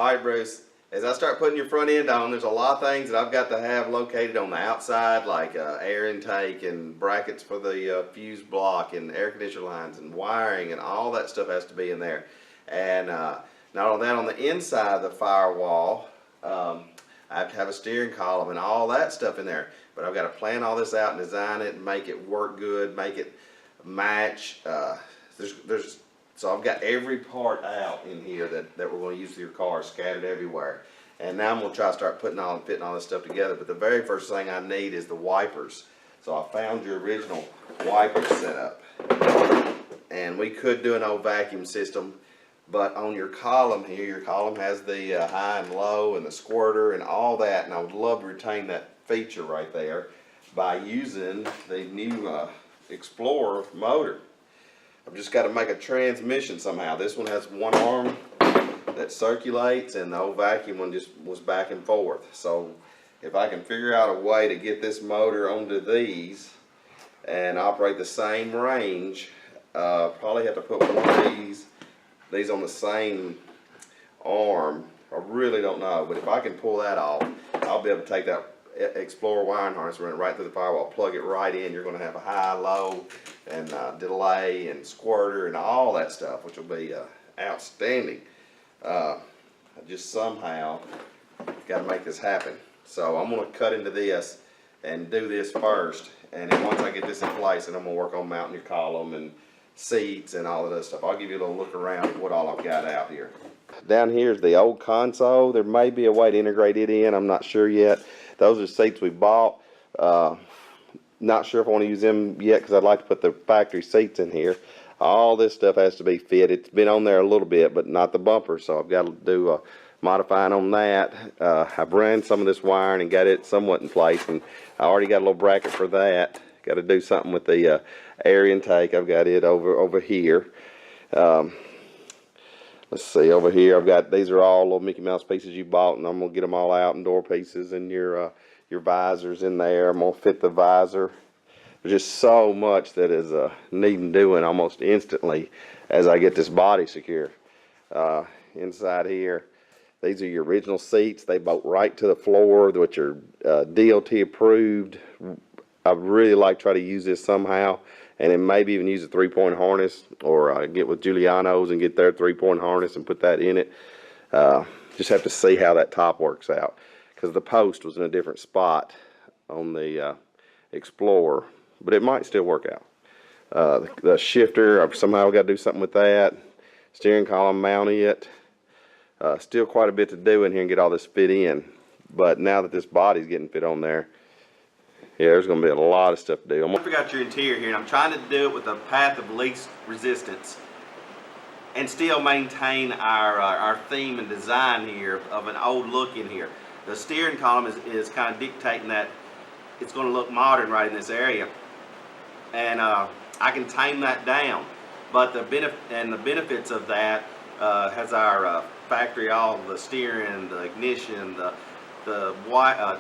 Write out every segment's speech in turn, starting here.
Alright, Bruce, as I start putting your front end on, there's a lot of things that I've got to have located on the outside, like air intake and brackets for the fuse block and air conditioner lines and wiring, and all that stuff has to be in there. And not only that, on the inside of the firewall, I have to have a steering column and all that stuff in there. But I've got to plan all this out and design it and make it work good, make it match. So I've got every part out in here that we're going to use for your car, scattered everywhere. And now I'm going to try to start fitting all this stuff together. But the very first thing I need is the wipers. So I found your original wiper setup. And we could do an old vacuum system, but on your column here, your column has the high and low and the squirter and all that. And I would love to retain that feature right there by using the new Explorer motor. I've just got to make a transmission somehow. This one has one arm that circulates, and the old vacuum one just was back and forth. So if I can figure out a way to get this motor onto these and operate the same range, probably have to put one of these on the same arm. I really don't know, but if I can pull that off, I'll be able to take that Explorer wiring harness, run it right through the firewall, plug it right in. You're going to have a high, low, and delay and squirter and all that stuff, which will be outstanding. I just somehow got to make this happen. So I'm going to cut into this and do this first, and then once I get this in place, and I'm going to work on mounting your column and seats and all of that stuff. I'll give you a little look around at what all I've got out here. Down here is the old console. There may be a way to integrate it in. I'm not sure yet. Those are seats we bought. Not sure if I want to use them yet because I'd like to put the factory seats in here. All this stuff has to be fit. It's been on there a little bit, but not the bumper, so I've got to do modifying on that. I've ran some of this wiring and got it somewhat in place, and I already got a little bracket for that. Got to do something with the air intake. I've got it over here. Let's see, over here I've got, these are all little Mickey Mouse pieces you bought, and I'm going to get them all out, and door pieces, and your visors in there. I'm going to fit the visor. There's just so much that is needing doing almost instantly as I get this body secure. Inside here, these are your original seats. They bolt right to the floor, which are DOT approved. I really like to try to use this somehow, and then maybe even use a 3-point harness, or get with Giuliano's and get their 3-point harness and put that in it. Just have to see how that top works out, because the post was in a different spot on the Explorer, but it might still work out. The shifter, I've somehow got to do something with that. Steering column, mounting it. Still quite a bit to do in here and get all this fit in, but now that this body's getting fit on there, yeah, there's going to be a lot of stuff to do. I forgot your interior here, and I'm trying to do it with the path of least resistance and still maintain our theme and design here of an old look in here. The steering column is kind of dictating that it's going to look modern right in this area, and I can tame that down. But the benefits of that has our factory, all the steering, the ignition, the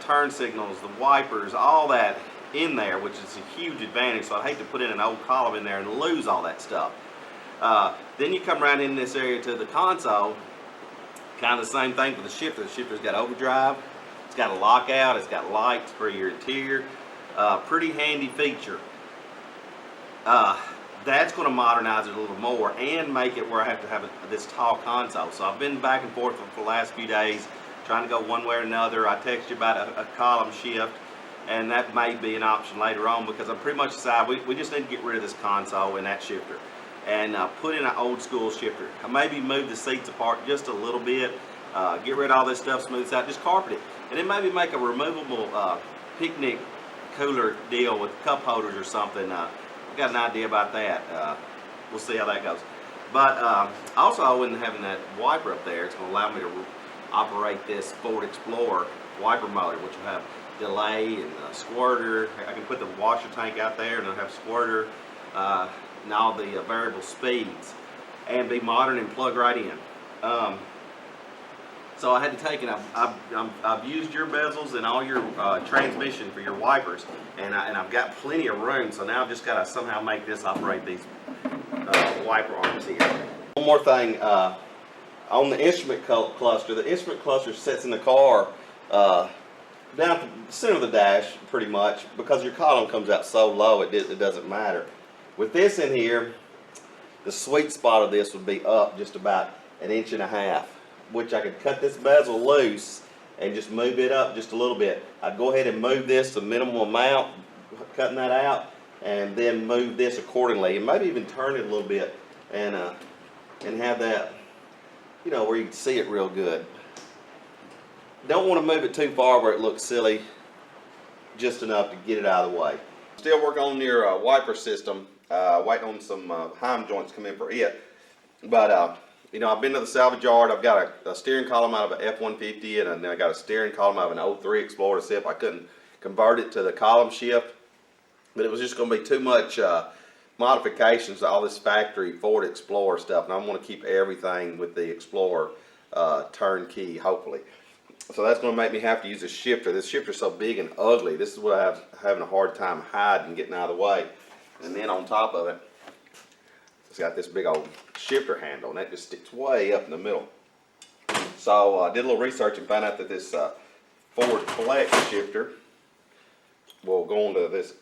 turn signals, the wipers, all that in there, which is a huge advantage. So I'd hate to put in an old column in there and lose all that stuff. Then you come around in this area to the console, kind of the same thing for the shifter. The shifter's got overdrive, it's got a lockout, it's got lights for your interior. Pretty handy feature. That's going to modernize it a little more and make it where I have to have this tall console. So I've been back and forth for the last few days trying to go one way or another. I text you about a column shift, and that may be an option later on, because I'm pretty much decided we just need to get rid of this console and that shifter and put in an old school shifter. I maybe move the seats apart just a little bit, get rid of all this stuff, smooth out, just carpet it, and then maybe make a removable picnic cooler deal with cup holders or something. I've got an idea about that. We'll see how that goes. But also, I wouldn't having that wiper up there, it's going to allow me to operate this Ford Explorer wiper motor, which will have delay and squirter. I can put the washer tank out there, and it'll have squirter and all the variable speeds, and be modern and plug right in. So I had to take, and I've used your bezels and all your transmission for your wipers, and I've got plenty of room. So now I've just got to somehow make this operate these wiper arms here. One more thing. on the instrument cluster, the instrument cluster sits in the car down at the center of the dash pretty much, because your column comes out so low it doesn't matter. With this in here, the sweet spot of this would be up just about 1.5 inches, which I could cut this bezel loose and just move it up just a little bit. I'd go ahead and move this to minimum amount, cutting that out, and then move this accordingly, and maybe even turn it a little bit, and have that, you know, where you can see it real good. Don't want to move it too far where it looks silly, just enough to get it out of the way. Still working on your wiper system, waiting on some heim joints come in for it. But you know, I've been to the salvage yard. I've got a steering column out of an F-150, and then I got a steering column out of an 03 Explorer to see if I couldn't convert it to the column shift. But it was just going to be too much modifications to all this factory Ford Explorer stuff, and I want to keep everything with the Explorer turnkey, hopefully. So that's going to make me have to use a shifter. This shifter's so big and ugly. This is what I'm having a hard time hiding, getting out of the way. And then on top of it, it's got this big old shifter handle, and that just sticks way up in the middle. So I did a little research and found out that this Ford Flex shifter will go into this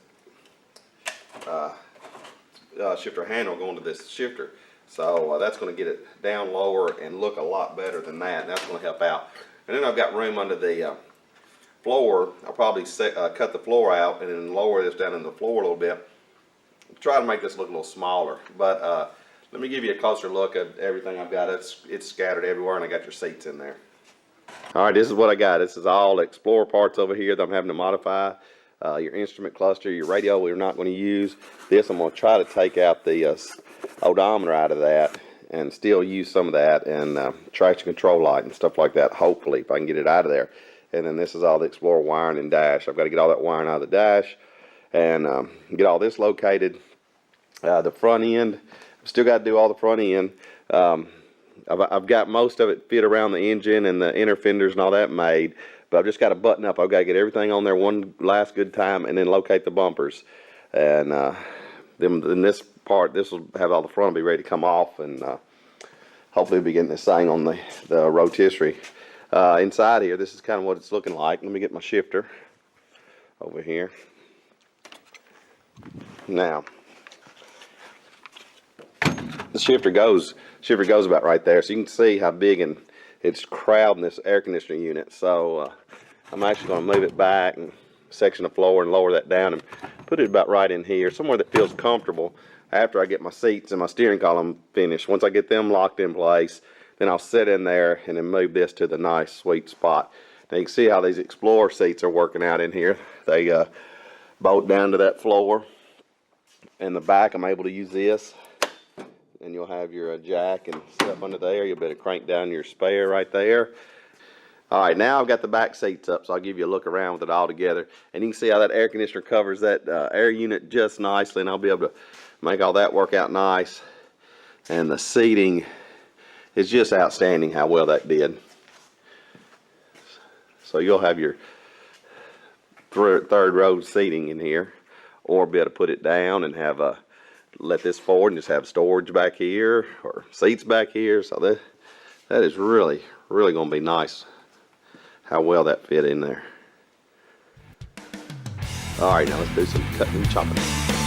shifter handle, go into this shifter. So that's going to get it down lower and look a lot better than that, and that's going to help out. And then I've got room under the floor. I'll probably cut the floor out and then lower this down in the floor a little bit. Try to make this look a little smaller. But let me give you a closer look at everything I've got. It's scattered everywhere, and I got your seats in there. All right, this is what I got. This is all the Explorer parts over here that I'm having to modify. Your instrument cluster, your radio we're not going to use. This I'm going to try to take out the odometer out of that and still use some of that, and traction control light and stuff like that, hopefully, if I can get it out of there. And then this is all the Explorer wiring and dash. I've got to get all that wiring out of the dash and get all this located. The front end, I've still got to do all the front end. I've got most of it fit around the engine and the inner fenders and all that made, but I've just got to button up. I've got to get everything on there one last good time and then locate the bumpers. And then this part, this will have all the front will be ready to come off, and hopefully we'll be getting this thing on the rotisserie. Inside here, this is kind of what it's looking like. Let me get my shifter over here. Now, the shifter goes about right there, so you can see how big and it's crowding this air conditioning unit. So I'm actually going to move it back and section the floor and lower that down and put it about right in here, somewhere that feels comfortable. After I get my seats and my steering column finished, once I get them locked in place, then I'll sit in there and then move this to the nice sweet spot. Now you can see how these Explorer seats are working out in here. They bolt down to that floor. In the back, I'm able to use this, and you'll have your jack and stuff under there. You'll better crank down your spare right there. All right, now I've got the back seats up, so I'll give you a look around with it all together. And you can see how that air conditioner covers that air unit just nicely, and I'll be able to make all that work out nice. And the seating is just outstanding how well that did. So you'll have your third row seating in here, or be able to put it down and have let this forward and just have storage back here or seats back here. So that is really going to be nice how well that fit in there. All right, now let's do some cutting and chopping.